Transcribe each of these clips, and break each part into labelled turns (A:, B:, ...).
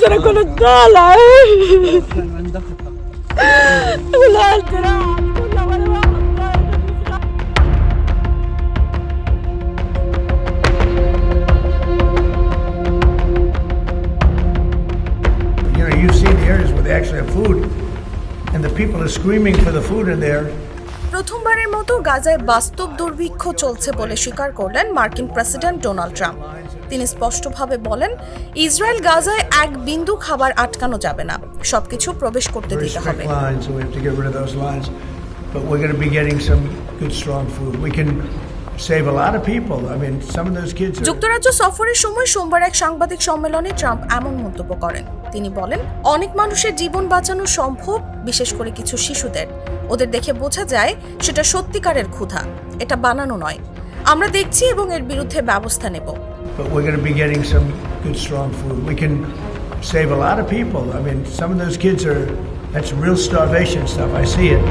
A: sono con Dala. L'altra.
B: You know, you've seen the areas where they actually have food, and the people are screaming for the food in there.
C: প্রথমবারের মতো গাজায় বাস্তব দুর্ভিক্ষ চলছে বলে স্বীকার করলেন মার্কিন প্রেসিডেন্ট ডোনাল্ড ট্রাম্প। তিনি স্পষ্টভাবে বলেন, ইসরায়েল গাজায় এক বিন্দু খাবার আটকানো যাবে না, সবকিছু প্রবেশ করতে
B: Very
C: দিতে
B: strict
C: হবে।
B: lines, so we have to get rid of those lines. But we're going to be getting some good, strong food. We can save a lot of people. I mean, some of those kids are...
C: যুক্তরাজ্য সফরের সময় সোমবার এক সাংবাদিক সম্মেলনে Trump এমন মন্তব্য করেন। তিনি বলেন, অনেক মানুষের জীবন বাঁচানো সম্ভব, বিশেষ করে কিছু শিশুদের। ওদের দেখে বোঝা যায় সেটা সত্যিকারের ক্ষুধা, এটা বানানো নয়। আমরা দেখছি এবং এর বিরুদ্ধে ব্যবস্থা নেব।
B: But we're going to be getting some good, strong food. We can save a lot of people. I mean, some of those kids are... That's real starvation stuff. I see it.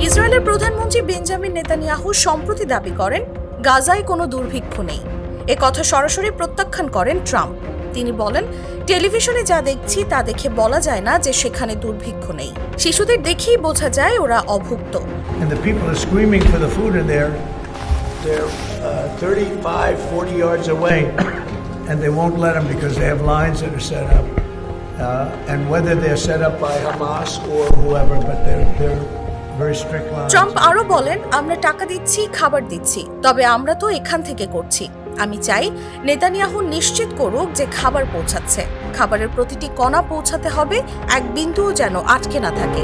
C: ইসরায়েলের প্রধানমন্ত্রী Benjamin Netanyahu সম্প্রতি দাবি করেন, গাজায় কোনো দুর্ভিক্ষ নেই। এ কথা সরাসরি প্রত্যাখ্যান করেন ট্রাম্প। তিনি বলেন, টেলিভিশনে যা দেখছি তা দেখে বলা যায় না যে সেখানে দুর্ভিক্ষ নেই। শিশুদের দেখেই বোঝা যায় ওরা অভুক্ত।
B: And the people are screaming for the food in there. They're 35, 40 yards away, and they won't let them because they have lines that are set up. And whether they're set up by Hamas or whoever, but they're very strict lines.
C: Trump আরো বলেন, আমরা টাকা দিচ্ছি, খাবার দিচ্ছি, তবে আমরা তো এখান থেকে করছি। আমি চাই নেতানিয়াহু নিশ্চিত করুক যে খাবার পৌঁছাচ্ছে। খাবারের প্রতিটি কণা পৌঁছাতে হবে, এক বিন্দুও যেন আটকে না থাকে।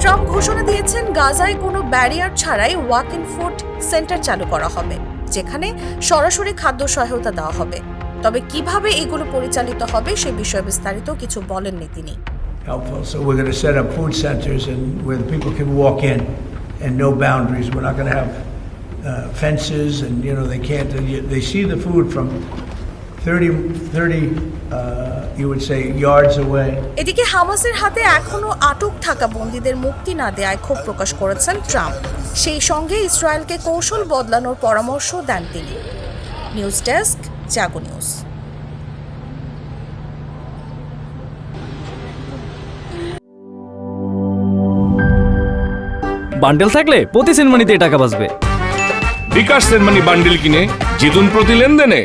C: ট্রাম্প ঘোষণা দিয়েছেন, গাজায় কোনো ব্যারিয়ার ছাড়াই ওয়াক ইন ফুড সেন্টার চালু করা হবে, যেখানে সরাসরি খাদ্য সহায়তা দেওয়া হবে। তবে কিভাবে এগুলো পরিচালিত হবে সে বিষয়ে বিস্তারিত কিছু বলেননি তিনি।
B: Helpful. So we're going to set up food centers and where the people can walk in and no boundaries. We're not going to have fences and, you know, they can't, they see the food from 30 you would say yards away.
C: এদিকে হামাসের হাতে এখনো আটক থাকা বন্দীদের মুক্তি না দেয়ায় ক্ষোভ প্রকাশ করেছেন ট্রাম্প। সেই সঙ্গে ইসরায়েলকে কৌশল বদলানোর পরামর্শ দেন তিনি। নিউজ ডেস্ক, জাগো নিউজ।
D: বান্ডেল থাকলে প্রতি সেনমানিতে টাকা বাঁচবে।
E: বিকাশ সেনমানি বান্ডেল কিনে জিতুন প্রতি লেনদেনে।